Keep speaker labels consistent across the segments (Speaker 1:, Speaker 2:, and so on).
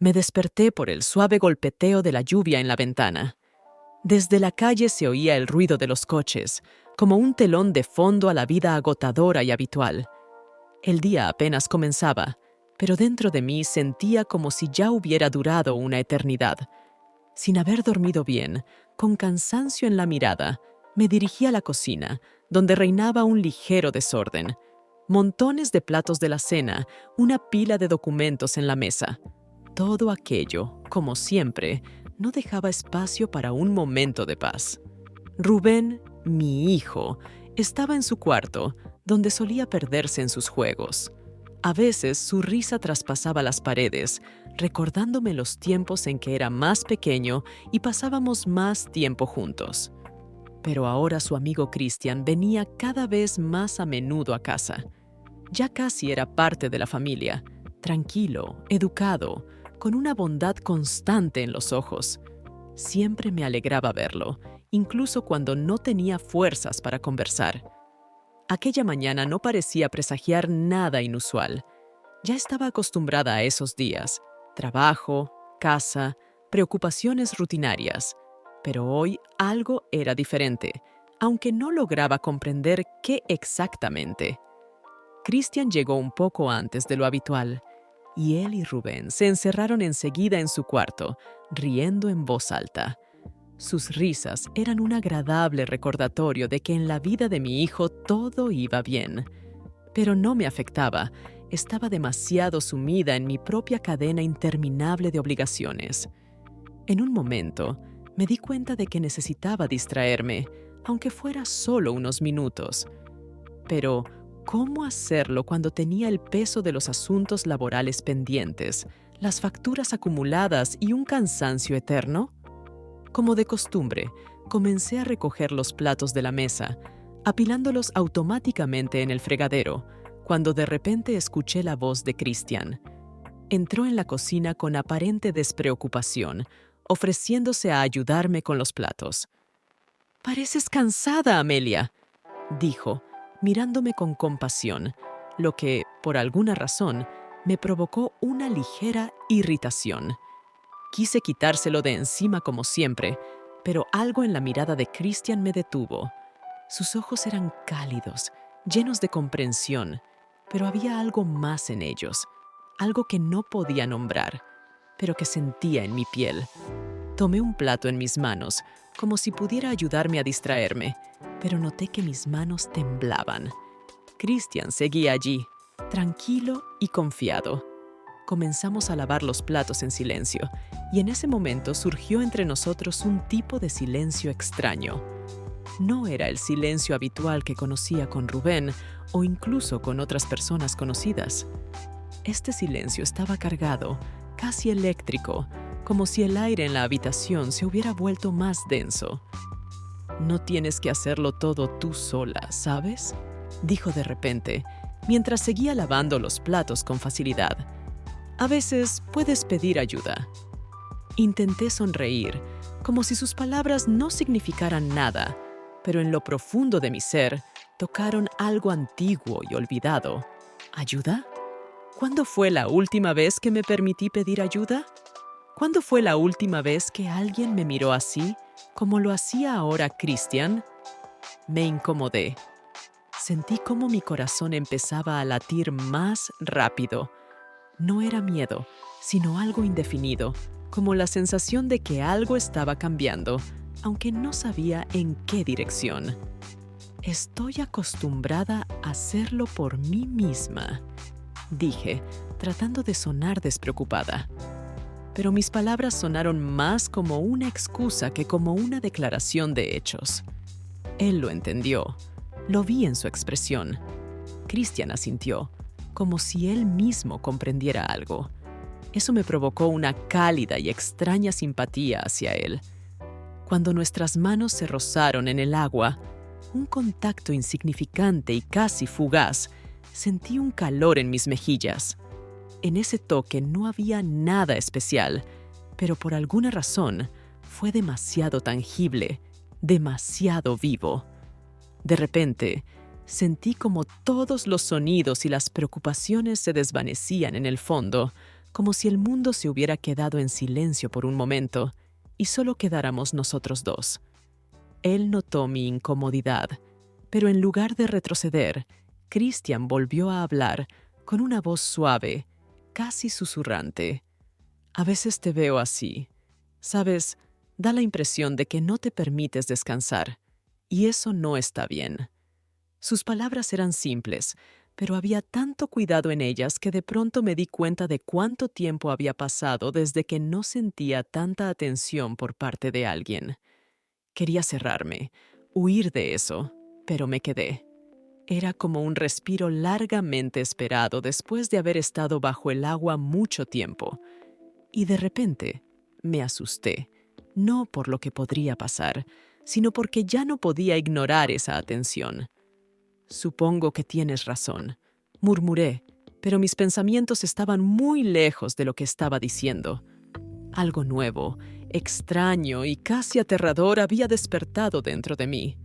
Speaker 1: Me desperté por el suave golpeteo de la lluvia en la ventana. Desde la calle se oía el ruido de los coches, como un telón de fondo a la vida agotadora y habitual. El día apenas comenzaba, pero dentro de mí sentía como si ya hubiera durado una eternidad. Sin haber dormido bien, con cansancio en la mirada, me dirigí a la cocina, donde reinaba un ligero desorden. Montones de platos de la cena, una pila de documentos en la mesa. Todo aquello, como siempre, no dejaba espacio para un momento de paz. Rubén, mi hijo, estaba en su cuarto, donde solía perderse en sus juegos. A veces su risa traspasaba las paredes, recordándome los tiempos en que era más pequeño y pasábamos más tiempo juntos. Pero ahora su amigo Christian venía cada vez más a menudo a casa. Ya casi era parte de la familia, tranquilo, educado, con una bondad constante en los ojos. Siempre me alegraba verlo, incluso cuando no tenía fuerzas para conversar. Aquella mañana no parecía presagiar nada inusual. Ya estaba acostumbrada a esos días: trabajo, casa, preocupaciones rutinarias. Pero hoy algo era diferente, aunque no lograba comprender qué exactamente. Christian llegó un poco antes de lo habitual, y él y Rubén se encerraron enseguida en su cuarto, riendo en voz alta. Sus risas eran un agradable recordatorio de que en la vida de mi hijo todo iba bien. Pero no me afectaba. Estaba demasiado sumida en mi propia cadena interminable de obligaciones. En un momento, me di cuenta de que necesitaba distraerme, aunque fuera solo unos minutos. Pero, ¿cómo hacerlo cuando tenía el peso de los asuntos laborales pendientes, las facturas acumuladas y un cansancio eterno? Como de costumbre, comencé a recoger los platos de la mesa, apilándolos automáticamente en el fregadero, cuando de repente escuché la voz de Christian. Entró en la cocina con aparente despreocupación, ofreciéndose a ayudarme con los platos. «Pareces cansada, Amelia», dijo, mirándome con compasión, lo que, por alguna razón, me provocó una ligera irritación. Quise quitárselo de encima como siempre, pero algo en la mirada de Christian me detuvo. Sus ojos eran cálidos, llenos de comprensión, pero había algo más en ellos, algo que no podía nombrar, pero que sentía en mi piel. Tomé un plato en mis manos, como si pudiera ayudarme a distraerme, pero noté que mis manos temblaban. Christian seguía allí, tranquilo y confiado. Comenzamos a lavar los platos en silencio, y en ese momento surgió entre nosotros un tipo de silencio extraño. No era el silencio habitual que conocía con Rubén o incluso con otras personas conocidas. Este silencio estaba cargado, casi eléctrico, como si el aire en la habitación se hubiera vuelto más denso. «No tienes que hacerlo todo tú sola, ¿sabes?», dijo de repente, mientras seguía lavando los platos con facilidad. «A veces puedes pedir ayuda». Intenté sonreír, como si sus palabras no significaran nada, pero en lo profundo de mi ser tocaron algo antiguo y olvidado. ¿Ayuda? ¿Cuándo fue la última vez que me permití pedir ayuda? ¿Cuándo fue la última vez que alguien me miró así, como lo hacía ahora Christian? Me incomodé. Sentí cómo mi corazón empezaba a latir más rápido. No era miedo, sino algo indefinido, como la sensación de que algo estaba cambiando, aunque no sabía en qué dirección. «Estoy acostumbrada a hacerlo por mí misma», dije, tratando de sonar despreocupada. Pero mis palabras sonaron más como una excusa que como una declaración de hechos. Él lo entendió. Lo vi en su expresión. Christian asintió, como si él mismo comprendiera algo. Eso me provocó una cálida y extraña simpatía hacia él. Cuando nuestras manos se rozaron en el agua, un contacto insignificante y casi fugaz, sentí un calor en mis mejillas. En ese toque no había nada especial, pero por alguna razón fue demasiado tangible, demasiado vivo. De repente, sentí como todos los sonidos y las preocupaciones se desvanecían en el fondo, como si el mundo se hubiera quedado en silencio por un momento y solo quedáramos nosotros dos. Él notó mi incomodidad, pero en lugar de retroceder, Christian volvió a hablar con una voz suave, casi susurrante. A veces te veo así. Sabes, da la impresión de que no te permites descansar, y eso no está bien. Sus palabras eran simples, pero había tanto cuidado en ellas que de pronto me di cuenta de cuánto tiempo había pasado desde que no sentía tanta atención por parte de alguien. Quería cerrarme, huir de eso, pero me quedé. Era como un respiro largamente esperado después de haber estado bajo el agua mucho tiempo. Y de repente me asusté, no por lo que podría pasar, sino porque ya no podía ignorar esa atención. Supongo que tienes razón, murmuré, pero mis pensamientos estaban muy lejos de lo que estaba diciendo. Algo nuevo, extraño y casi aterrador había despertado dentro de mí.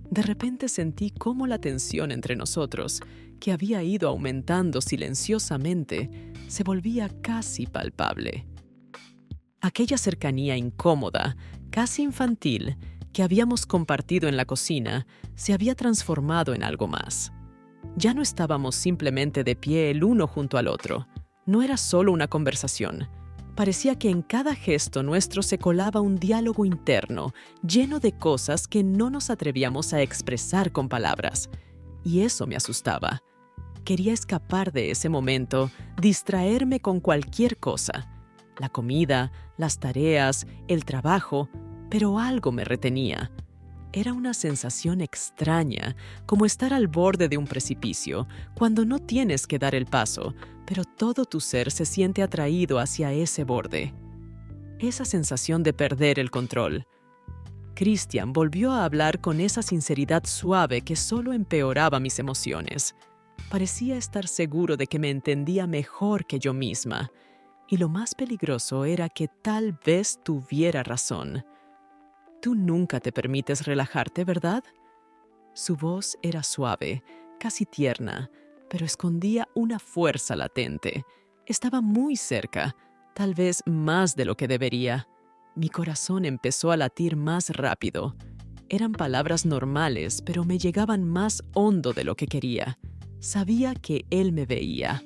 Speaker 1: De repente sentí cómo la tensión entre nosotros, que había ido aumentando silenciosamente, se volvía casi palpable. Aquella cercanía incómoda, casi infantil, que habíamos compartido en la cocina, se había transformado en algo más. Ya no estábamos simplemente de pie el uno junto al otro. No era solo una conversación. Parecía que en cada gesto nuestro se colaba un diálogo interno, lleno de cosas que no nos atrevíamos a expresar con palabras. Y eso me asustaba. Quería escapar de ese momento, distraerme con cualquier cosa. La comida, las tareas, el trabajo, pero algo me retenía. Era una sensación extraña, como estar al borde de un precipicio, cuando no tienes que dar el paso, pero todo tu ser se siente atraído hacia ese borde. Esa sensación de perder el control. Christian volvió a hablar con esa sinceridad suave que solo empeoraba mis emociones. Parecía estar seguro de que me entendía mejor que yo misma. Y lo más peligroso era que tal vez tuviera razón. Tú nunca te permites relajarte, ¿verdad? Su voz era suave, casi tierna, pero escondía una fuerza latente. Estaba muy cerca, tal vez más de lo que debería. Mi corazón empezó a latir más rápido. Eran palabras normales, pero me llegaban más hondo de lo que quería. Sabía que él me veía.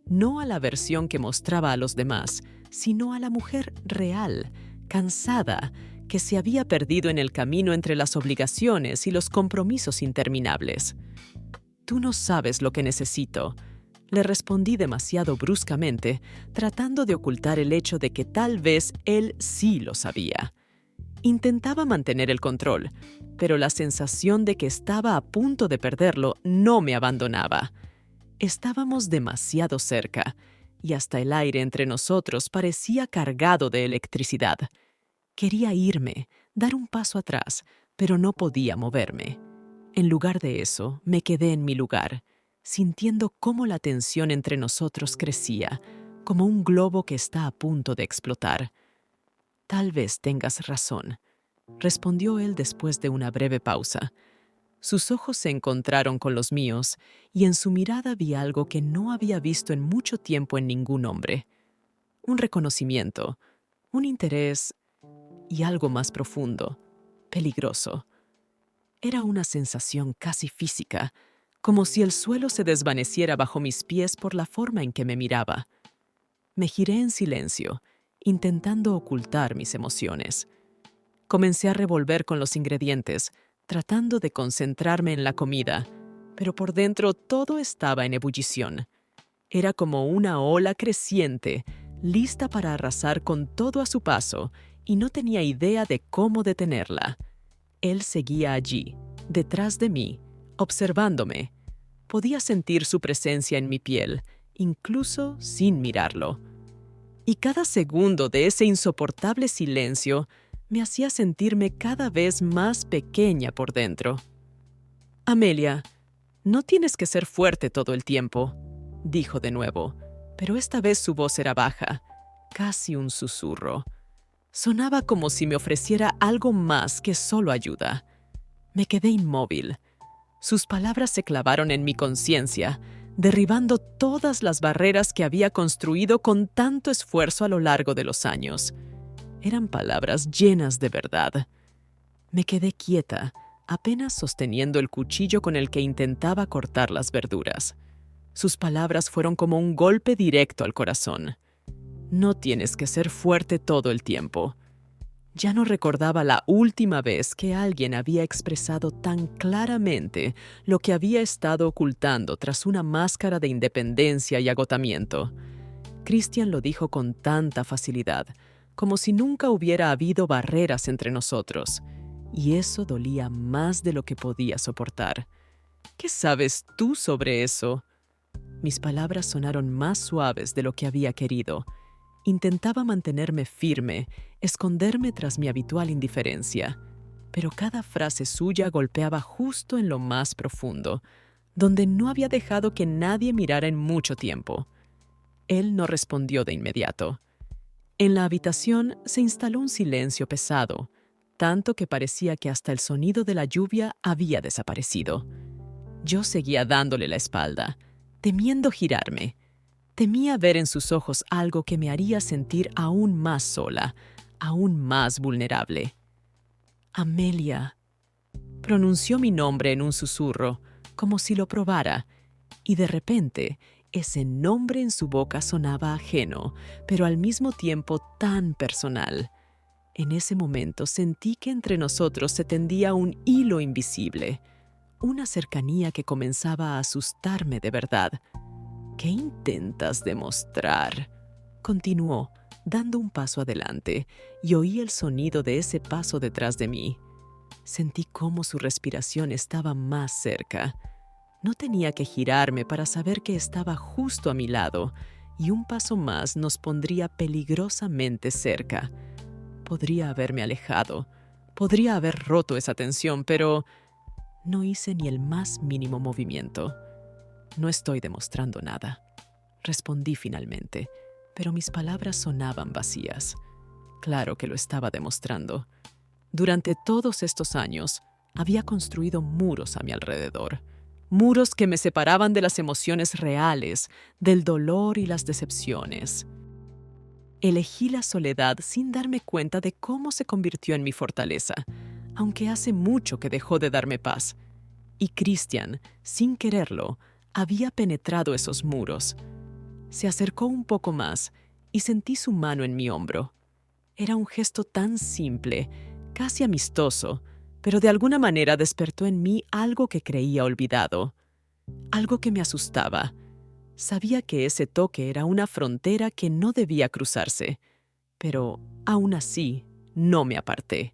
Speaker 1: No a la versión que mostraba a los demás, sino a la mujer real, cansada, que se había perdido en el camino entre las obligaciones y los compromisos interminables. «Tú no sabes lo que necesito», le respondí demasiado bruscamente, tratando de ocultar el hecho de que tal vez él sí lo sabía. Intentaba mantener el control, pero la sensación de que estaba a punto de perderlo no me abandonaba. Estábamos demasiado cerca, y hasta el aire entre nosotros parecía cargado de electricidad. Quería irme, dar un paso atrás, pero no podía moverme. En lugar de eso, me quedé en mi lugar, sintiendo cómo la tensión entre nosotros crecía, como un globo que está a punto de explotar. «Tal vez tengas razón», respondió él después de una breve pausa. Sus ojos se encontraron con los míos, y en su mirada vi algo que no había visto en mucho tiempo en ningún hombre. Un reconocimiento, un interés y algo más profundo, peligroso. Era una sensación casi física, como si el suelo se desvaneciera bajo mis pies por la forma en que me miraba. Me giré en silencio, intentando ocultar mis emociones. Comencé a revolver con los ingredientes, tratando de concentrarme en la comida, pero por dentro todo estaba en ebullición. Era como una ola creciente, lista para arrasar con todo a su paso, y no tenía idea de cómo detenerla. Él seguía allí, detrás de mí, observándome. Podía sentir su presencia en mi piel, incluso sin mirarlo. Y cada segundo de ese insoportable silencio me hacía sentirme cada vez más pequeña por dentro. «Amelia, no tienes que ser fuerte todo el tiempo», dijo de nuevo, pero esta vez su voz era baja, casi un susurro. Sonaba como si me ofreciera algo más que solo ayuda. Me quedé inmóvil. Sus palabras se clavaron en mi conciencia, derribando todas las barreras que había construido con tanto esfuerzo a lo largo de los años. Eran palabras llenas de verdad. Me quedé quieta, apenas sosteniendo el cuchillo con el que intentaba cortar las verduras. Sus palabras fueron como un golpe directo al corazón. No tienes que ser fuerte todo el tiempo. Ya no recordaba la última vez que alguien había expresado tan claramente lo que había estado ocultando tras una máscara de independencia y agotamiento. Christian lo dijo con tanta facilidad, como si nunca hubiera habido barreras entre nosotros, y eso dolía más de lo que podía soportar. ¿Qué sabes tú sobre eso? Mis palabras sonaron más suaves de lo que había querido. Intentaba mantenerme firme, esconderme tras mi habitual indiferencia, pero cada frase suya golpeaba justo en lo más profundo, donde no había dejado que nadie mirara en mucho tiempo. Él no respondió de inmediato. En la habitación se instaló un silencio pesado, tanto que parecía que hasta el sonido de la lluvia había desaparecido. Yo seguía dándole la espalda, temiendo girarme. Temía ver en sus ojos algo que me haría sentir aún más sola, aún más vulnerable. Amelia. Pronunció mi nombre en un susurro, como si lo probara, y de repente ese nombre en su boca sonaba ajeno, pero al mismo tiempo tan personal. En ese momento sentí que entre nosotros se tendía un hilo invisible, una cercanía que comenzaba a asustarme de verdad. ¿Qué intentas demostrar?, continuó, dando un paso adelante, y oí el sonido de ese paso detrás de mí. Sentí cómo su respiración estaba más cerca. No tenía que girarme para saber que estaba justo a mi lado, y un paso más nos pondría peligrosamente cerca. Podría haberme alejado, podría haber roto esa tensión, pero no hice ni el más mínimo movimiento. No estoy demostrando nada, respondí finalmente, pero mis palabras sonaban vacías. Claro que lo estaba demostrando. Durante todos estos años, había construido muros a mi alrededor. Muros que me separaban de las emociones reales, del dolor y las decepciones. Elegí la soledad sin darme cuenta de cómo se convirtió en mi fortaleza, aunque hace mucho que dejó de darme paz. Y Christian, sin quererlo, había penetrado esos muros. Se acercó un poco más y sentí su mano en mi hombro. Era un gesto tan simple, casi amistoso, pero de alguna manera despertó en mí algo que creía olvidado, algo que me asustaba. Sabía que ese toque era una frontera que no debía cruzarse, pero aún así no me aparté.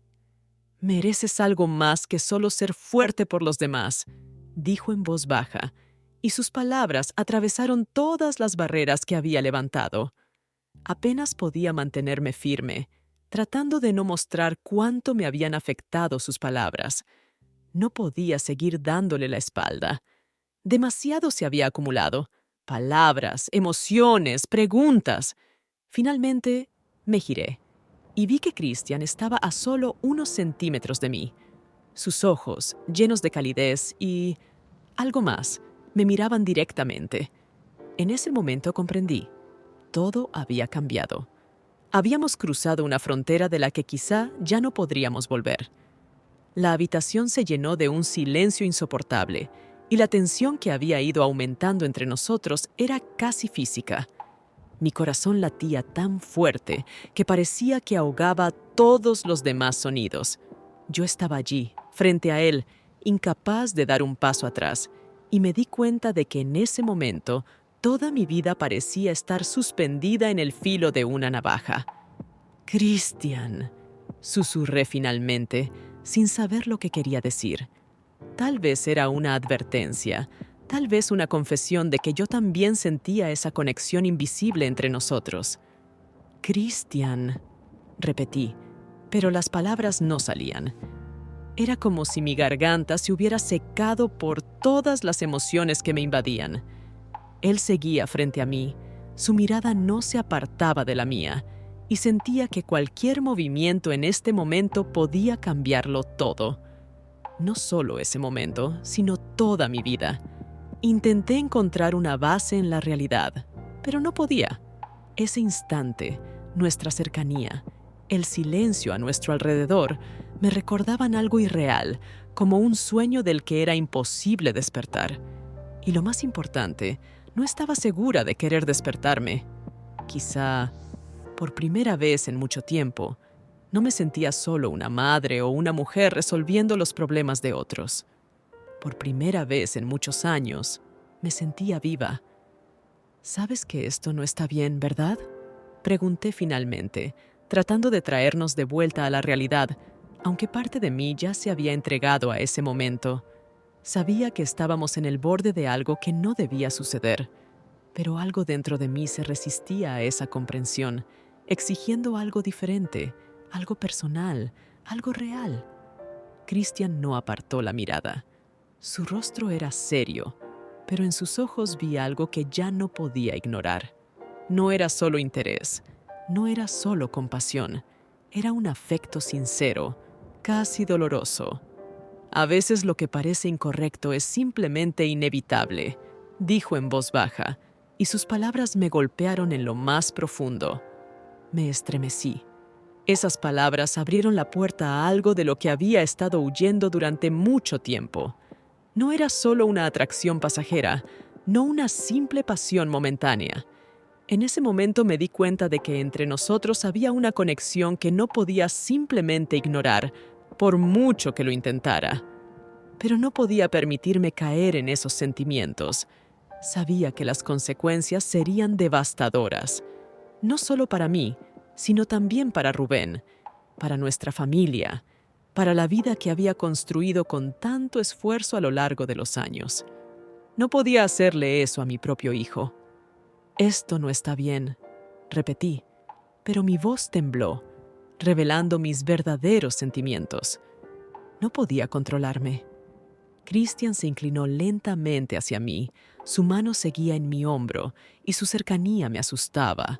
Speaker 1: «Mereces algo más que solo ser fuerte por los demás», dijo en voz baja, y sus palabras atravesaron todas las barreras que había levantado. Apenas podía mantenerme firme, tratando de no mostrar cuánto me habían afectado sus palabras. No podía seguir dándole la espalda. Demasiado se había acumulado. Palabras, emociones, preguntas. Finalmente, me giré y vi que Christian estaba a solo unos centímetros de mí. Sus ojos, llenos de calidez y algo más, me miraban directamente. En ese momento comprendí. Todo había cambiado. Habíamos cruzado una frontera de la que quizá ya no podríamos volver. La habitación se llenó de un silencio insoportable, y la tensión que había ido aumentando entre nosotros era casi física. Mi corazón latía tan fuerte que parecía que ahogaba todos los demás sonidos. Yo estaba allí, frente a él, incapaz de dar un paso atrás, y me di cuenta de que en ese momento toda mi vida parecía estar suspendida en el filo de una navaja. «Christian», susurré finalmente, sin saber lo que quería decir. Tal vez era una advertencia, tal vez una confesión de que yo también sentía esa conexión invisible entre nosotros. «Christian», repetí, pero las palabras no salían. Era como si mi garganta se hubiera secado por todas las emociones que me invadían. Él seguía frente a mí, su mirada no se apartaba de la mía, y sentía que cualquier movimiento en este momento podía cambiarlo todo. No solo ese momento, sino toda mi vida. Intenté encontrar una base en la realidad, pero no podía. Ese instante, nuestra cercanía, el silencio a nuestro alrededor, me recordaban algo irreal, como un sueño del que era imposible despertar. Y lo más importante, no estaba segura de querer despertarme. Quizá, por primera vez en mucho tiempo, no me sentía solo una madre o una mujer resolviendo los problemas de otros. Por primera vez en muchos años, me sentía viva. «¿Sabes que esto no está bien, verdad?», pregunté finalmente, tratando de traernos de vuelta a la realidad, aunque parte de mí ya se había entregado a ese momento. Sabía que estábamos en el borde de algo que no debía suceder, pero algo dentro de mí se resistía a esa comprensión, exigiendo algo diferente, algo personal, algo real. Christian no apartó la mirada. Su rostro era serio, pero en sus ojos vi algo que ya no podía ignorar. No era solo interés, no era solo compasión, era un afecto sincero, casi doloroso. «A veces lo que parece incorrecto es simplemente inevitable», dijo en voz baja, y sus palabras me golpearon en lo más profundo. Me estremecí. Esas palabras abrieron la puerta a algo de lo que había estado huyendo durante mucho tiempo. No era solo una atracción pasajera, no una simple pasión momentánea. En ese momento me di cuenta de que entre nosotros había una conexión que no podía simplemente ignorar, por mucho que lo intentara. Pero no podía permitirme caer en esos sentimientos. Sabía que las consecuencias serían devastadoras, no solo para mí, sino también para Rubén, para nuestra familia, para la vida que había construido con tanto esfuerzo a lo largo de los años. No podía hacerle eso a mi propio hijo. «Esto no está bien», repetí, pero mi voz tembló, revelando mis verdaderos sentimientos. No podía controlarme. Christian se inclinó lentamente hacia mí, su mano seguía en mi hombro y su cercanía me asustaba,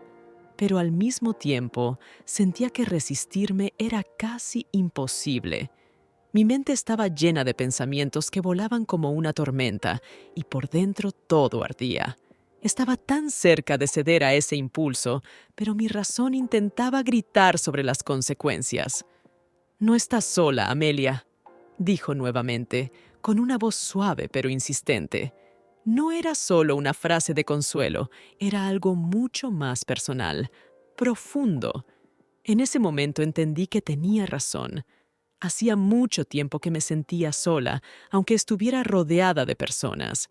Speaker 1: pero al mismo tiempo sentía que resistirme era casi imposible. Mi mente estaba llena de pensamientos que volaban como una tormenta y por dentro todo ardía. Estaba tan cerca de ceder a ese impulso, pero mi razón intentaba gritar sobre las consecuencias. «No estás sola, Amelia», dijo nuevamente, con una voz suave pero insistente. No era solo una frase de consuelo, era algo mucho más personal, profundo. En ese momento entendí que tenía razón. Hacía mucho tiempo que me sentía sola, aunque estuviera rodeada de personas.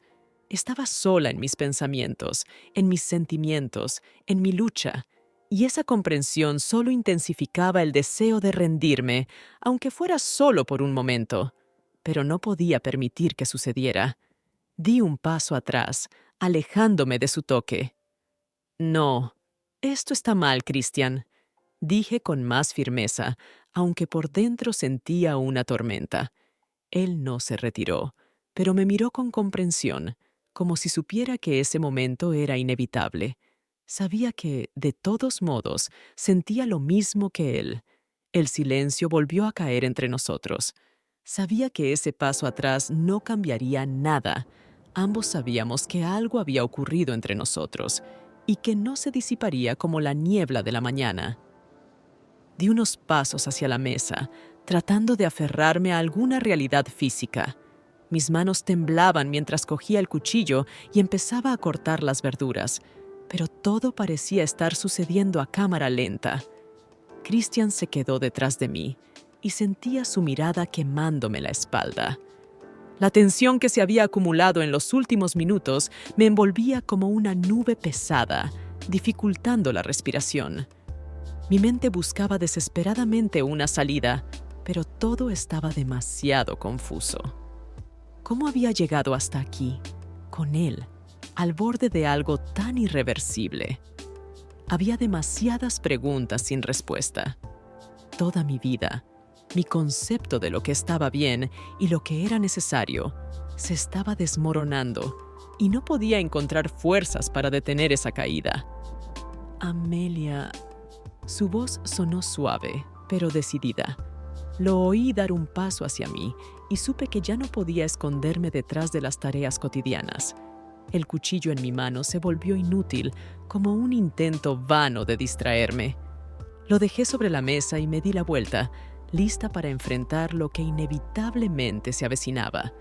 Speaker 1: Estaba sola en mis pensamientos, en mis sentimientos, en mi lucha, y esa comprensión solo intensificaba el deseo de rendirme, aunque fuera solo por un momento. Pero no podía permitir que sucediera. Di un paso atrás, alejándome de su toque. «No, esto está mal, Christian», dije con más firmeza, aunque por dentro sentía una tormenta. Él no se retiró, pero me miró con comprensión, como si supiera que ese momento era inevitable. Sabía que, de todos modos, sentía lo mismo que él. El silencio volvió a caer entre nosotros. Sabía que ese paso atrás no cambiaría nada. Ambos sabíamos que algo había ocurrido entre nosotros y que no se disiparía como la niebla de la mañana. Di unos pasos hacia la mesa, tratando de aferrarme a alguna realidad física. Mis manos temblaban mientras cogía el cuchillo y empezaba a cortar las verduras, pero todo parecía estar sucediendo a cámara lenta. Christian se quedó detrás de mí y sentía su mirada quemándome la espalda. La tensión que se había acumulado en los últimos minutos me envolvía como una nube pesada, dificultando la respiración. Mi mente buscaba desesperadamente una salida, pero todo estaba demasiado confuso. ¿Cómo había llegado hasta aquí, con él, al borde de algo tan irreversible? Había demasiadas preguntas sin respuesta. Toda mi vida, mi concepto de lo que estaba bien y lo que era necesario, se estaba desmoronando y no podía encontrar fuerzas para detener esa caída. «Amelia», su voz sonó suave, pero decidida. Lo oí dar un paso hacia mí y supe que ya no podía esconderme detrás de las tareas cotidianas. El cuchillo en mi mano se volvió inútil, como un intento vano de distraerme. Lo dejé sobre la mesa y me di la vuelta, lista para enfrentar lo que inevitablemente se avecinaba.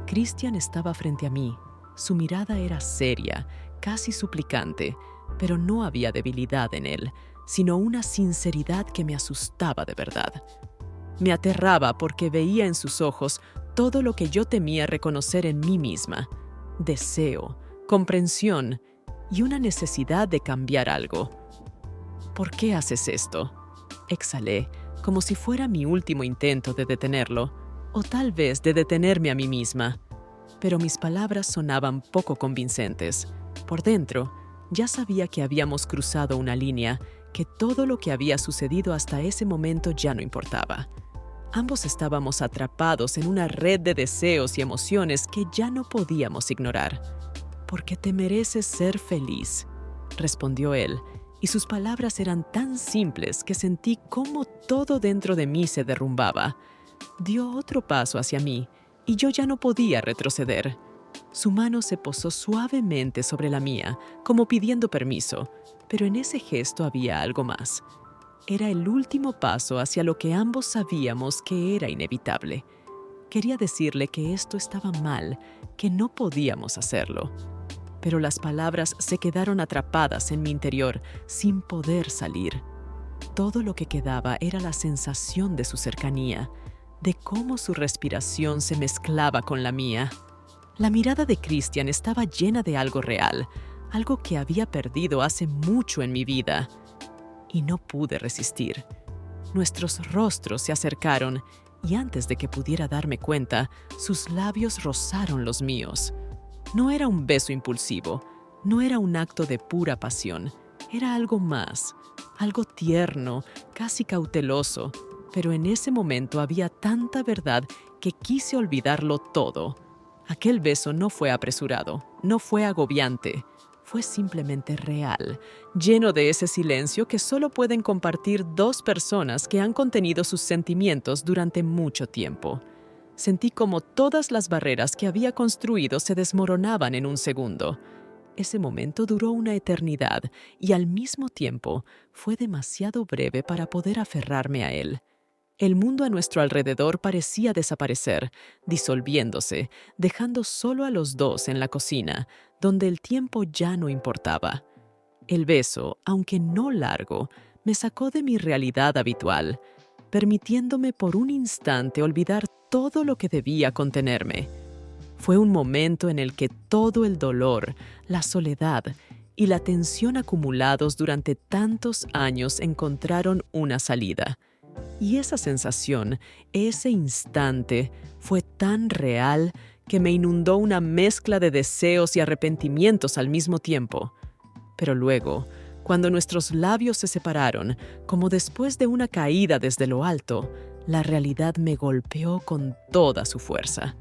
Speaker 1: Christian estaba frente a mí. Su mirada era seria, casi suplicante, pero no había debilidad en él, sino una sinceridad que me asustaba de verdad. Me aterraba porque veía en sus ojos todo lo que yo temía reconocer en mí misma: deseo, comprensión y una necesidad de cambiar algo. ¿Por qué haces esto?, exhalé, como si fuera mi último intento de detenerlo, o tal vez de detenerme a mí misma. Pero mis palabras sonaban poco convincentes. Por dentro, ya sabía que habíamos cruzado una línea, que todo lo que había sucedido hasta ese momento ya no importaba. Ambos estábamos atrapados en una red de deseos y emociones que ya no podíamos ignorar. «Porque te mereces ser feliz», respondió él, y sus palabras eran tan simples que sentí cómo todo dentro de mí se derrumbaba. Dio otro paso hacia mí, y yo ya no podía retroceder. Su mano se posó suavemente sobre la mía, como pidiendo permiso, pero en ese gesto había algo más. Era el último paso hacia lo que ambos sabíamos que era inevitable. Quería decirle que esto estaba mal, que no podíamos hacerlo. Pero las palabras se quedaron atrapadas en mi interior, sin poder salir. Todo lo que quedaba era la sensación de su cercanía, de cómo su respiración se mezclaba con la mía. La mirada de Christian estaba llena de algo real, algo que había perdido hace mucho en mi vida. Y no pude resistir. Nuestros rostros se acercaron y antes de que pudiera darme cuenta, sus labios rozaron los míos. No era un beso impulsivo, no era un acto de pura pasión, era algo más, algo tierno, casi cauteloso, pero en ese momento había tanta verdad que quise olvidarlo todo. Aquel beso no fue apresurado, no fue agobiante, fue simplemente real, lleno de ese silencio que solo pueden compartir dos personas que han contenido sus sentimientos durante mucho tiempo. Sentí como todas las barreras que había construido se desmoronaban en un segundo. Ese momento duró una eternidad y al mismo tiempo fue demasiado breve para poder aferrarme a él. El mundo a nuestro alrededor parecía desaparecer, disolviéndose, dejando solo a los dos en la cocina, donde el tiempo ya no importaba. El beso, aunque no largo, me sacó de mi realidad habitual, permitiéndome por un instante olvidar todo lo que debía contenerme. Fue un momento en el que todo el dolor, la soledad y la tensión acumulados durante tantos años encontraron una salida. Y esa sensación, ese instante, fue tan real que me inundó una mezcla de deseos y arrepentimientos al mismo tiempo. Pero luego, cuando nuestros labios se separaron, como después de una caída desde lo alto, la realidad me golpeó con toda su fuerza.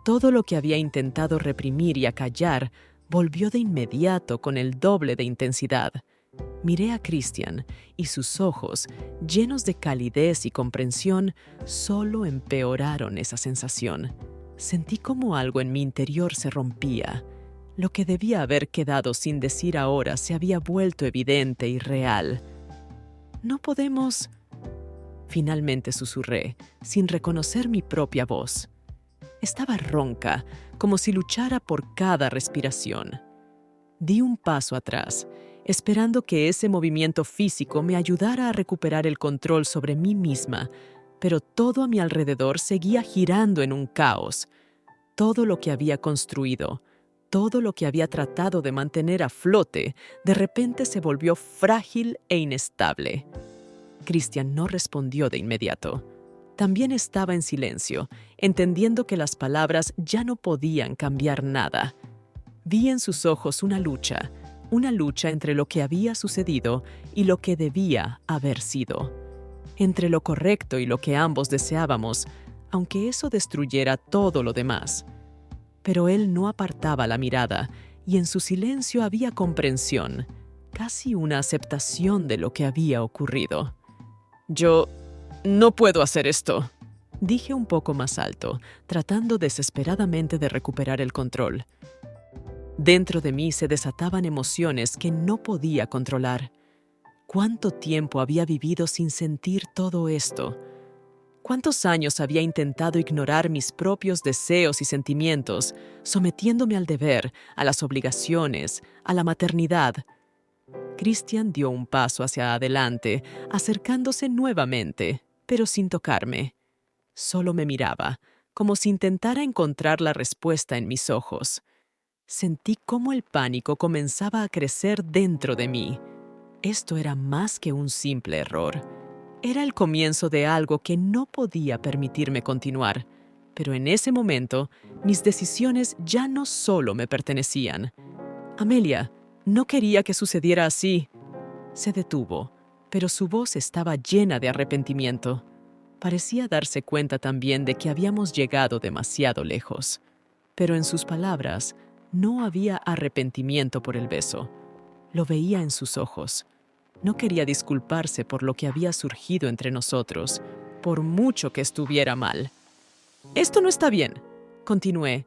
Speaker 1: Todo lo que había intentado reprimir y acallar volvió de inmediato con el doble de intensidad. Miré a Christian y sus ojos, llenos de calidez y comprensión, solo empeoraron esa sensación. Sentí como algo en mi interior se rompía. Lo que debía haber quedado sin decir ahora se había vuelto evidente y real. «No podemos...» Finalmente susurré, sin reconocer mi propia voz. Estaba ronca, como si luchara por cada respiración. Di un paso atrás, esperando que ese movimiento físico me ayudara a recuperar el control sobre mí misma, pero todo a mi alrededor seguía girando en un caos. Todo lo que había construido, todo lo que había tratado de mantener a flote, de repente se volvió frágil e inestable. Christian no respondió de inmediato. También estaba en silencio, entendiendo que las palabras ya no podían cambiar nada. Vi en sus ojos una lucha entre lo que había sucedido y lo que debía haber sido. Entre lo correcto y lo que ambos deseábamos, aunque eso destruyera todo lo demás. Pero él no apartaba la mirada, y en su silencio había comprensión, casi una aceptación de lo que había ocurrido. «Yo No puedo hacer esto, dije un poco más alto, tratando desesperadamente de recuperar el control. Dentro de mí se desataban emociones que no podía controlar. ¿Cuánto tiempo había vivido sin sentir todo esto? ¿Cuántos años había intentado ignorar mis propios deseos y sentimientos, sometiéndome al deber, a las obligaciones, a la maternidad? Christian dio un paso hacia adelante, acercándose nuevamente, pero sin tocarme. Solo me miraba, como si intentara encontrar la respuesta en mis ojos. Sentí cómo el pánico comenzaba a crecer dentro de mí. Esto era más que un simple error. Era el comienzo de algo que no podía permitirme continuar. Pero en ese momento, mis decisiones ya no solo me pertenecían. Amelia, no quería que sucediera así. Se detuvo, pero su voz estaba llena de arrepentimiento. Parecía darse cuenta también de que habíamos llegado demasiado lejos. Pero en sus palabras no había arrepentimiento por el beso. Lo veía en sus ojos. No quería disculparse por lo que había surgido entre nosotros, por mucho que estuviera mal. «Esto no está bien», continué,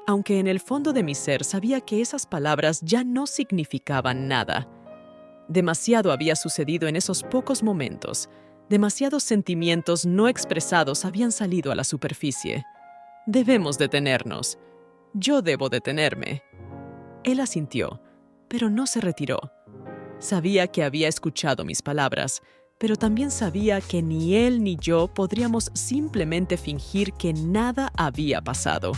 Speaker 1: aunque en el fondo de mi ser sabía que esas palabras ya no significaban nada. Demasiado había sucedido en esos pocos momentos. Demasiados sentimientos no expresados habían salido a la superficie. Debemos detenernos. Yo debo detenerme. Él asintió, pero no se retiró. Sabía que había escuchado mis palabras, pero también sabía que ni él ni yo podríamos simplemente fingir que nada había pasado.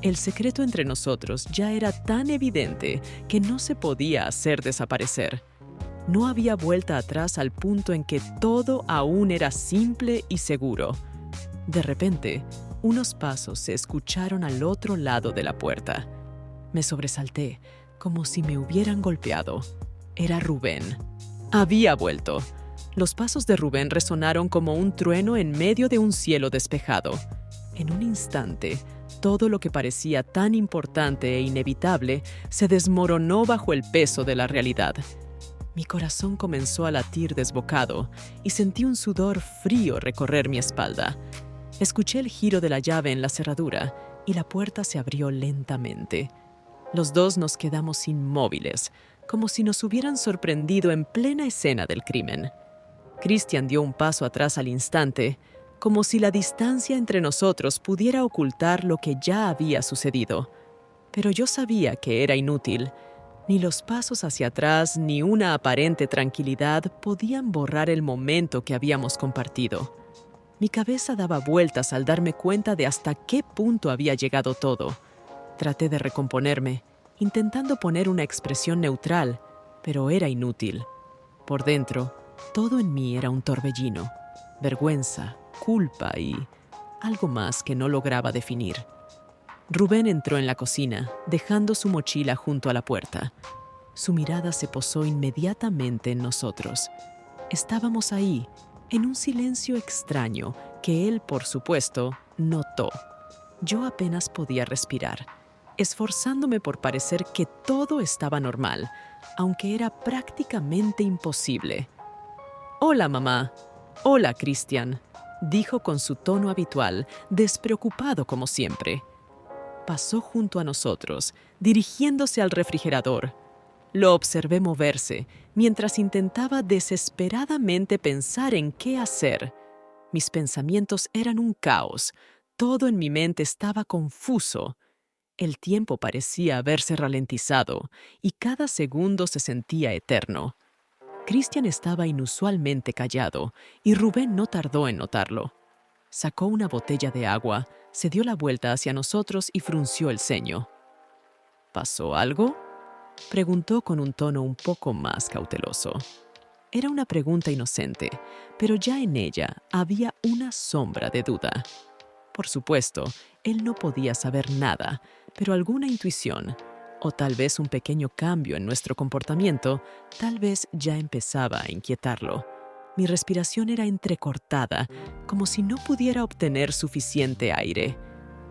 Speaker 1: El secreto entre nosotros ya era tan evidente que no se podía hacer desaparecer. No había vuelta atrás al punto en que todo aún era simple y seguro. De repente, unos pasos se escucharon al otro lado de la puerta. Me sobresalté, como si me hubieran golpeado. Era Rubén. Había vuelto. Los pasos de Rubén resonaron como un trueno en medio de un cielo despejado. En un instante, todo lo que parecía tan importante e inevitable se desmoronó bajo el peso de la realidad. Mi corazón comenzó a latir desbocado y sentí un sudor frío recorrer mi espalda. Escuché el giro de la llave en la cerradura y la puerta se abrió lentamente. Los dos nos quedamos inmóviles, como si nos hubieran sorprendido en plena escena del crimen. Christian dio un paso atrás al instante, como si la distancia entre nosotros pudiera ocultar lo que ya había sucedido. Pero yo sabía que era inútil. Ni los pasos hacia atrás ni una aparente tranquilidad podían borrar el momento que habíamos compartido. Mi cabeza daba vueltas al darme cuenta de hasta qué punto había llegado todo. Traté de recomponerme, intentando poner una expresión neutral, pero era inútil. Por dentro, todo en mí era un torbellino, vergüenza, culpa y algo más que no lograba definir. Rubén entró en la cocina, dejando su mochila junto a la puerta. Su mirada se posó inmediatamente en nosotros. Estábamos ahí, en un silencio extraño que él, por supuesto, notó. Yo apenas podía respirar, esforzándome por parecer que todo estaba normal, aunque era prácticamente imposible. «Hola, mamá. Hola, Christian», dijo con su tono habitual, despreocupado como siempre. Pasó junto a nosotros, dirigiéndose al refrigerador. Lo observé moverse, mientras intentaba desesperadamente pensar en qué hacer. Mis pensamientos eran un caos. Todo en mi mente estaba confuso. El tiempo parecía haberse ralentizado, y cada segundo se sentía eterno. Christian estaba inusualmente callado, y Rubén no tardó en notarlo. Sacó una botella de agua, se dio la vuelta hacia nosotros y frunció el ceño. ¿Pasó algo?, preguntó con un tono un poco más cauteloso. Era una pregunta inocente, pero ya en ella había una sombra de duda. Por supuesto, él no podía saber nada, pero alguna intuición, o tal vez un pequeño cambio en nuestro comportamiento, tal vez ya empezaba a inquietarlo. Mi respiración era entrecortada, como si no pudiera obtener suficiente aire.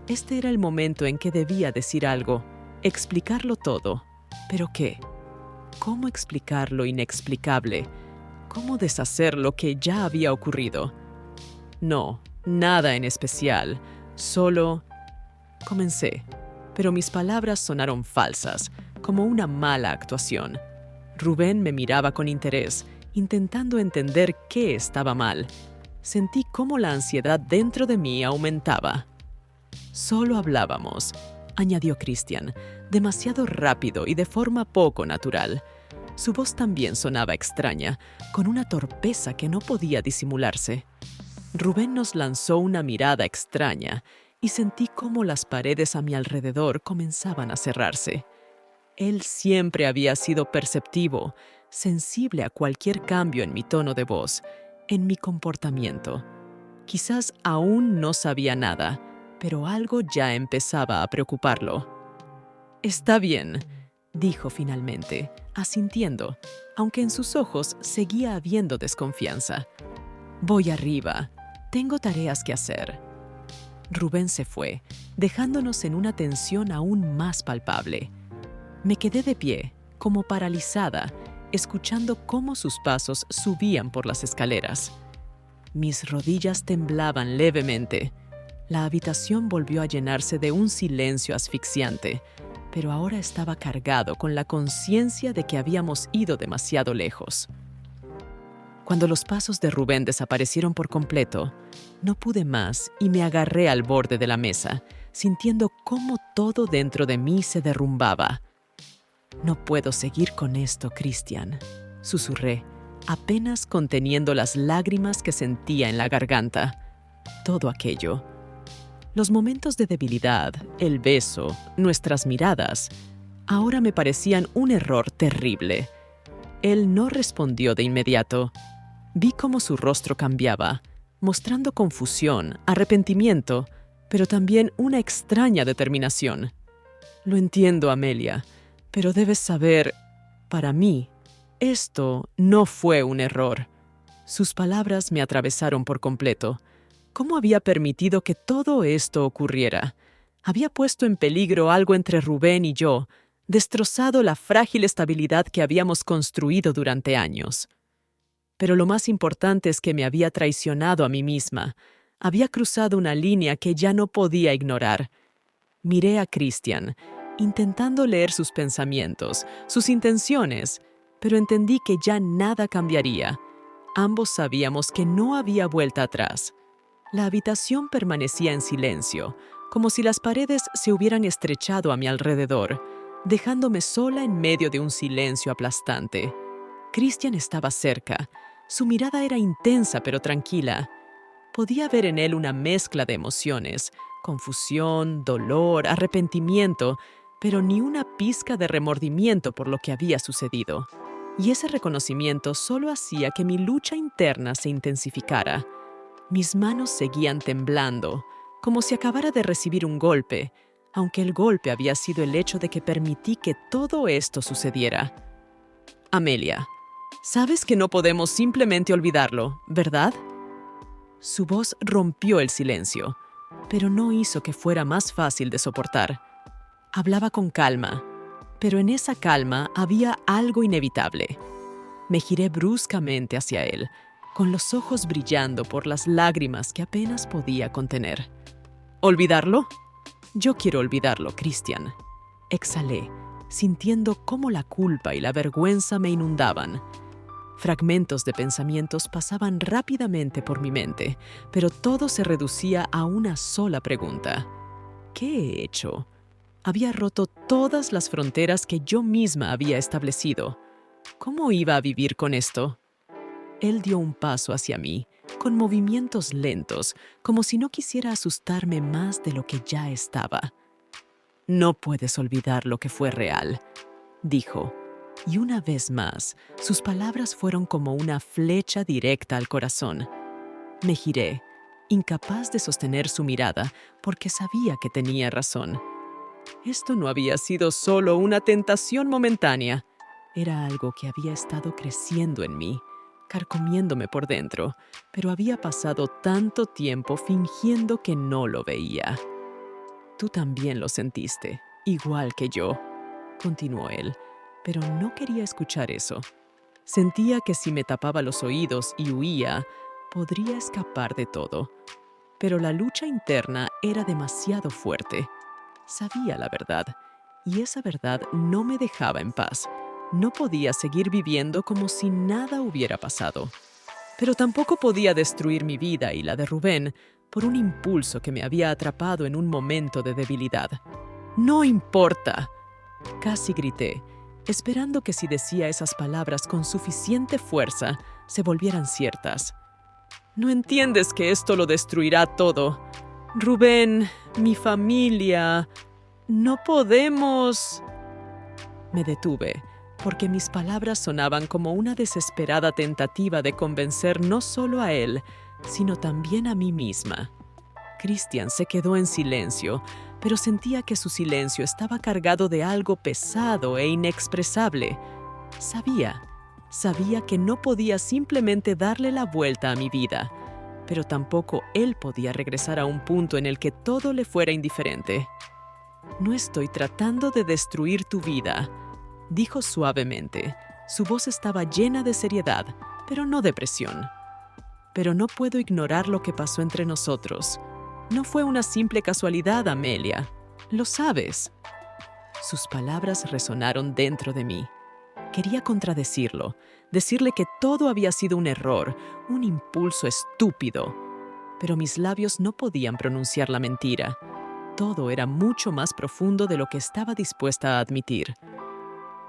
Speaker 1: Este era el momento en que debía decir algo, explicarlo todo. ¿Pero qué? ¿Cómo explicar lo inexplicable? ¿Cómo deshacer lo que ya había ocurrido? No, nada en especial. Solo... Comencé, pero mis palabras sonaron falsas, como una mala actuación. Rubén me miraba con interés, intentando entender qué estaba mal. Sentí cómo la ansiedad dentro de mí aumentaba. Solo hablábamos, añadió Christian, demasiado rápido y de forma poco natural. Su voz también sonaba extraña, con una torpeza que no podía disimularse. Rubén nos lanzó una mirada extraña y sentí cómo las paredes a mi alrededor comenzaban a cerrarse. Él siempre había sido perceptivo, sensible a cualquier cambio en mi tono de voz, en mi comportamiento. Quizás aún no sabía nada, pero algo ya empezaba a preocuparlo. «Está bien», dijo finalmente, asintiendo, aunque en sus ojos seguía habiendo desconfianza. «Voy arriba. Tengo tareas que hacer». Rubén se fue, dejándonos en una tensión aún más palpable. Me quedé de pie, como paralizada, escuchando cómo sus pasos subían por las escaleras. Mis rodillas temblaban levemente. La habitación volvió a llenarse de un silencio asfixiante, pero ahora estaba cargado con la conciencia de que habíamos ido demasiado lejos. Cuando los pasos de Rubén desaparecieron por completo, no pude más y me agarré al borde de la mesa, sintiendo cómo todo dentro de mí se derrumbaba. «No puedo seguir con esto, Christian», susurré, apenas conteniendo las lágrimas que sentía en la garganta. Todo aquello. Los momentos de debilidad, el beso, nuestras miradas, ahora me parecían un error terrible. Él no respondió de inmediato. Vi cómo su rostro cambiaba, mostrando confusión, arrepentimiento, pero también una extraña determinación. «Lo entiendo, Amelia, pero debes saber, para mí, esto no fue un error». Sus palabras me atravesaron por completo. ¿Cómo había permitido que todo esto ocurriera? Había puesto en peligro algo entre Rubén y yo, destrozado la frágil estabilidad que habíamos construido durante años. Pero lo más importante es que me había traicionado a mí misma. Había cruzado una línea que ya no podía ignorar. Miré a Christian, intentando leer sus pensamientos, sus intenciones, pero entendí que ya nada cambiaría. Ambos sabíamos que no había vuelta atrás. La habitación permanecía en silencio, como si las paredes se hubieran estrechado a mi alrededor, dejándome sola en medio de un silencio aplastante. Christian estaba cerca. Su mirada era intensa pero tranquila. Podía ver en él una mezcla de emociones, confusión, dolor, arrepentimiento, pero ni una pizca de remordimiento por lo que había sucedido. Y ese reconocimiento solo hacía que mi lucha interna se intensificara. Mis manos seguían temblando, como si acabara de recibir un golpe, aunque el golpe había sido el hecho de que permití que todo esto sucediera. «Amelia, sabes que no podemos simplemente olvidarlo, ¿verdad?» Su voz rompió el silencio, pero no hizo que fuera más fácil de soportar. Hablaba con calma, pero en esa calma había algo inevitable. Me giré bruscamente hacia él, con los ojos brillando por las lágrimas que apenas podía contener. «¿Olvidarlo? Yo quiero olvidarlo, Christian», exhalé, sintiendo cómo la culpa y la vergüenza me inundaban. Fragmentos de pensamientos pasaban rápidamente por mi mente, pero todo se reducía a una sola pregunta. ¿Qué he hecho? Había roto todas las fronteras que yo misma había establecido. ¿Cómo iba a vivir con esto? Él dio un paso hacia mí, con movimientos lentos, como si no quisiera asustarme más de lo que ya estaba. «No puedes olvidar lo que fue real», dijo, y una vez más, sus palabras fueron como una flecha directa al corazón. Me giré, incapaz de sostener su mirada, porque sabía que tenía razón. Esto no había sido solo una tentación momentánea. Era algo que había estado creciendo en mí, carcomiéndome por dentro, pero había pasado tanto tiempo fingiendo que no lo veía. «Tú también lo sentiste, igual que yo», continuó él, pero no quería escuchar eso. Sentía que si me tapaba los oídos y huía, podría escapar de todo, pero la lucha interna era demasiado fuerte. Sabía la verdad, y esa verdad no me dejaba en paz. No podía seguir viviendo como si nada hubiera pasado. Pero tampoco podía destruir mi vida y la de Rubén por un impulso que me había atrapado en un momento de debilidad. «No importa», casi grité, esperando que si decía esas palabras con suficiente fuerza, se volvieran ciertas. «¿No entiendes que esto lo destruirá todo? Rubén, mi familia, no podemos...» Me detuve, porque mis palabras sonaban como una desesperada tentativa de convencer no solo a él, sino también a mí misma. Christian se quedó en silencio, pero sentía que su silencio estaba cargado de algo pesado e inexpresable. Sabía que no podía simplemente darle la vuelta a mi vida, pero tampoco él podía regresar a un punto en el que todo le fuera indiferente. «No estoy tratando de destruir tu vida», dijo suavemente. Su voz estaba llena de seriedad, pero no de presión. «Pero no puedo ignorar lo que pasó entre nosotros. No fue una simple casualidad, Amelia. Lo sabes». Sus palabras resonaron dentro de mí. Quería contradecirlo, decirle que todo había sido un error, un impulso estúpido. Pero mis labios no podían pronunciar la mentira. Todo era mucho más profundo de lo que estaba dispuesta a admitir.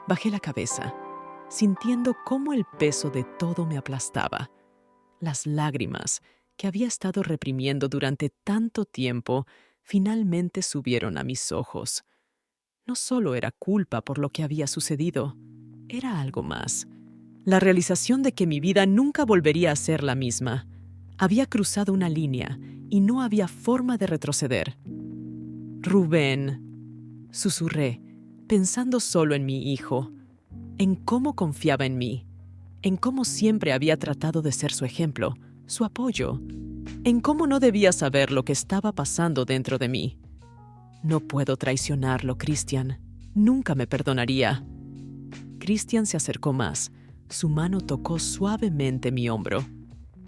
Speaker 1: Bajé la cabeza, sintiendo cómo el peso de todo me aplastaba. Las lágrimas, que había estado reprimiendo durante tanto tiempo, finalmente subieron a mis ojos. No solo era culpa por lo que había sucedido, era algo más. La realización de que mi vida nunca volvería a ser la misma. Había cruzado una línea y no había forma de retroceder. «Rubén», susurré, pensando solo en mi hijo, en cómo confiaba en mí, en cómo siempre había tratado de ser su ejemplo, su apoyo, en cómo no debía saber lo que estaba pasando dentro de mí. «No puedo traicionarlo, Christian. Nunca me perdonaría». Christian se acercó más. Su mano tocó suavemente mi hombro.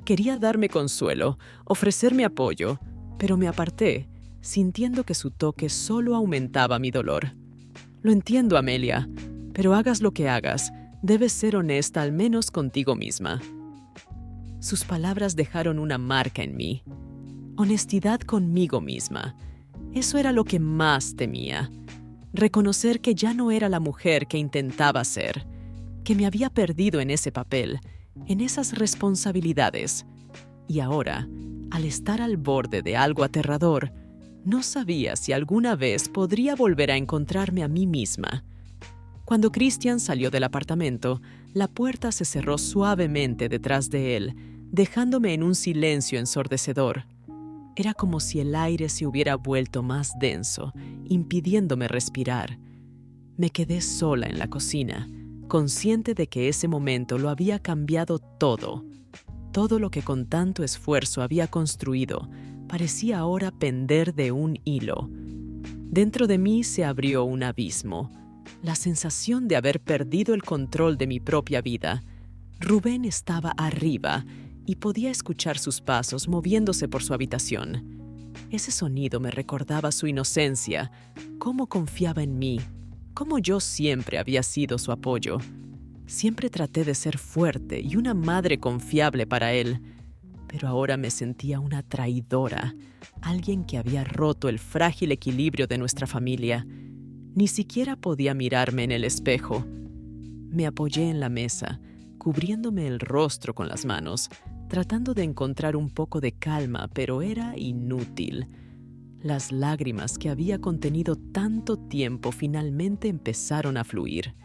Speaker 1: Quería darme consuelo, ofrecerme apoyo, pero me aparté, sintiendo que su toque solo aumentaba mi dolor. «Lo entiendo, Amelia, pero hagas lo que hagas, debes ser honesta al menos contigo misma». Sus palabras dejaron una marca en mí. Honestidad conmigo misma. Eso era lo que más temía. Reconocer que ya no era la mujer que intentaba ser, que me había perdido en ese papel, en esas responsabilidades. Y ahora, al estar al borde de algo aterrador, no sabía si alguna vez podría volver a encontrarme a mí misma. Cuando Christian salió del apartamento, la puerta se cerró suavemente detrás de él, dejándome en un silencio ensordecedor. Era como si el aire se hubiera vuelto más denso, impidiéndome respirar. Me quedé sola en la cocina, consciente de que ese momento lo había cambiado todo. Todo lo que con tanto esfuerzo había construido parecía ahora pender de un hilo. Dentro de mí se abrió un abismo, la sensación de haber perdido el control de mi propia vida. Rubén estaba arriba y podía escuchar sus pasos moviéndose por su habitación. Ese sonido me recordaba su inocencia, cómo confiaba en mí, cómo yo siempre había sido su apoyo. Siempre traté de ser fuerte y una madre confiable para él, pero ahora me sentía una traidora, alguien que había roto el frágil equilibrio de nuestra familia. Ni siquiera podía mirarme en el espejo. Me apoyé en la mesa, cubriéndome el rostro con las manos, tratando de encontrar un poco de calma, pero era inútil. Las lágrimas que había contenido tanto tiempo finalmente empezaron a fluir.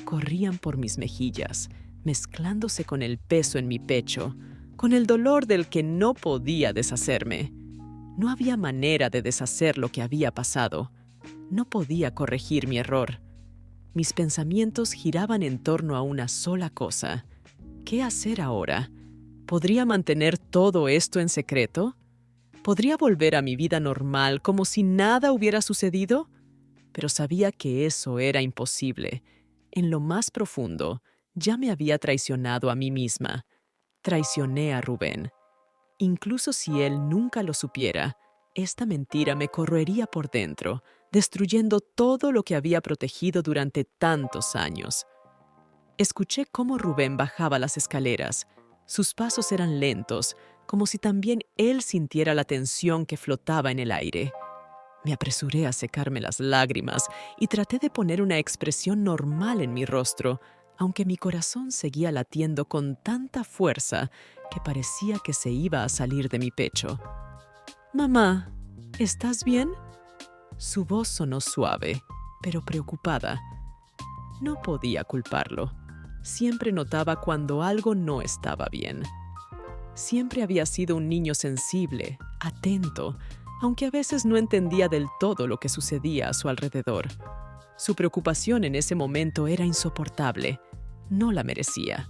Speaker 1: Corrían por mis mejillas, mezclándose con el peso en mi pecho, con el dolor del que no podía deshacerme. No había manera de deshacer lo que había pasado. No podía corregir mi error. Mis pensamientos giraban en torno a una sola cosa. ¿Qué hacer ahora? ¿Podría mantener todo esto en secreto? ¿Podría volver a mi vida normal como si nada hubiera sucedido? Pero sabía que eso era imposible. En lo más profundo, ya me había traicionado a mí misma. Traicioné a Rubén Incluso si él nunca lo supiera, esta mentira me corroería por dentro, destruyendo todo lo que había protegido durante tantos años. Escuché cómo Rubén bajaba las escaleras. Sus pasos eran lentos, como si también él sintiera la tensión que flotaba en el aire. Me apresuré a secarme las lágrimas y traté de poner una expresión normal en mi rostro, aunque mi corazón seguía latiendo con tanta fuerza que parecía que se iba a salir de mi pecho. «Mamá, ¿estás bien?» Su voz sonó suave, pero preocupada. No podía culparlo. Siempre notaba cuando algo no estaba bien. Siempre había sido un niño sensible, atento, aunque a veces no entendía del todo lo que sucedía a su alrededor. Su preocupación en ese momento era insoportable. No la merecía.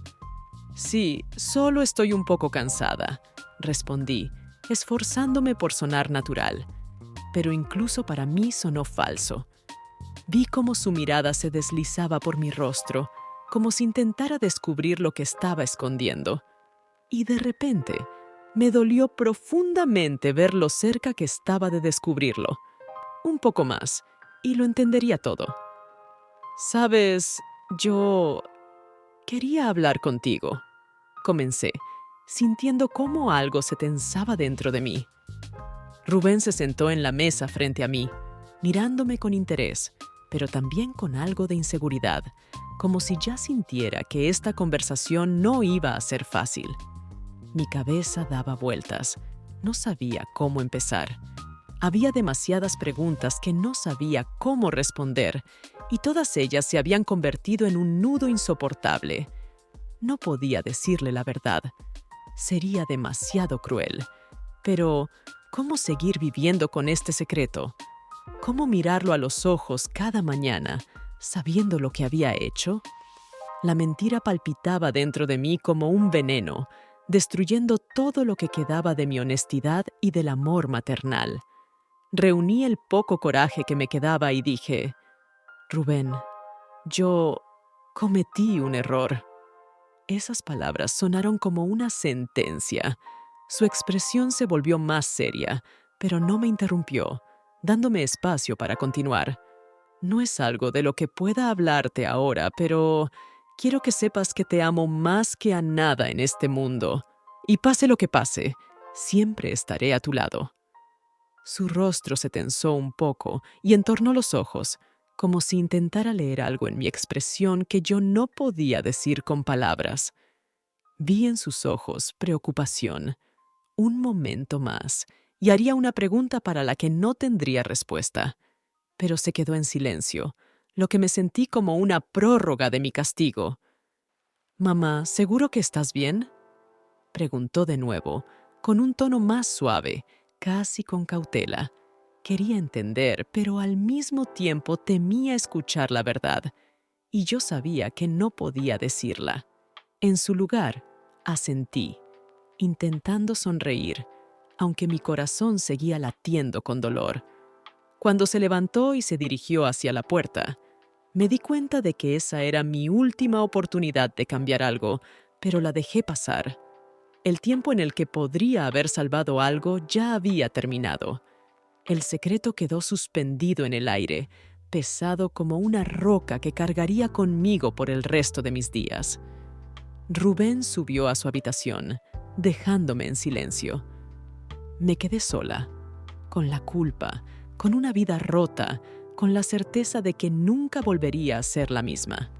Speaker 1: «Sí, solo estoy un poco cansada», respondí, esforzándome por sonar natural. Pero incluso para mí sonó falso. Vi cómo su mirada se deslizaba por mi rostro, como si intentara descubrir lo que estaba escondiendo. Y de repente, me dolió profundamente ver lo cerca que estaba de descubrirlo. Un poco más, y lo entendería todo. «Sabes, yo quería hablar contigo», comencé, sintiendo cómo algo se tensaba dentro de mí. Rubén se sentó en la mesa frente a mí, mirándome con interés, pero también con algo de inseguridad, como si ya sintiera que esta conversación no iba a ser fácil. Mi cabeza daba vueltas. No sabía cómo empezar. Había demasiadas preguntas que no sabía cómo responder, y todas ellas se habían convertido en un nudo insoportable. No podía decirle la verdad. Sería demasiado cruel. Pero, ¿cómo seguir viviendo con este secreto? ¿Cómo mirarlo a los ojos cada mañana, sabiendo lo que había hecho? La mentira palpitaba dentro de mí como un veneno, destruyendo todo lo que quedaba de mi honestidad y del amor maternal. Reuní el poco coraje que me quedaba y dije: «Rubén, yo cometí un error». Esas palabras sonaron como una sentencia. Su expresión se volvió más seria, pero no me interrumpió, dándome espacio para continuar. «No es algo de lo que pueda hablarte ahora, pero quiero que sepas que te amo más que a nada en este mundo. Y pase lo que pase, siempre estaré a tu lado». Su rostro se tensó un poco y entornó los ojos, como si intentara leer algo en mi expresión que yo no podía decir con palabras. Vi en sus ojos preocupación. Un momento más, y haría una pregunta para la que no tendría respuesta. Pero se quedó en silencio, lo que me sentí como una prórroga de mi castigo. «Mamá, ¿seguro que estás bien?», preguntó de nuevo, con un tono más suave, casi con cautela. Quería entender, pero al mismo tiempo temía escuchar la verdad, y yo sabía que no podía decirla. En su lugar, asentí, intentando sonreír, aunque mi corazón seguía latiendo con dolor. Cuando se levantó y se dirigió hacia la puerta, me di cuenta de que esa era mi última oportunidad de cambiar algo, pero la dejé pasar. El tiempo en el que podría haber salvado algo ya había terminado. El secreto quedó suspendido en el aire, pesado como una roca que cargaría conmigo por el resto de mis días. Rubén subió a su habitación, dejándome en silencio. Me quedé sola, con la culpa, con una vida rota, con la certeza de que nunca volvería a ser la misma.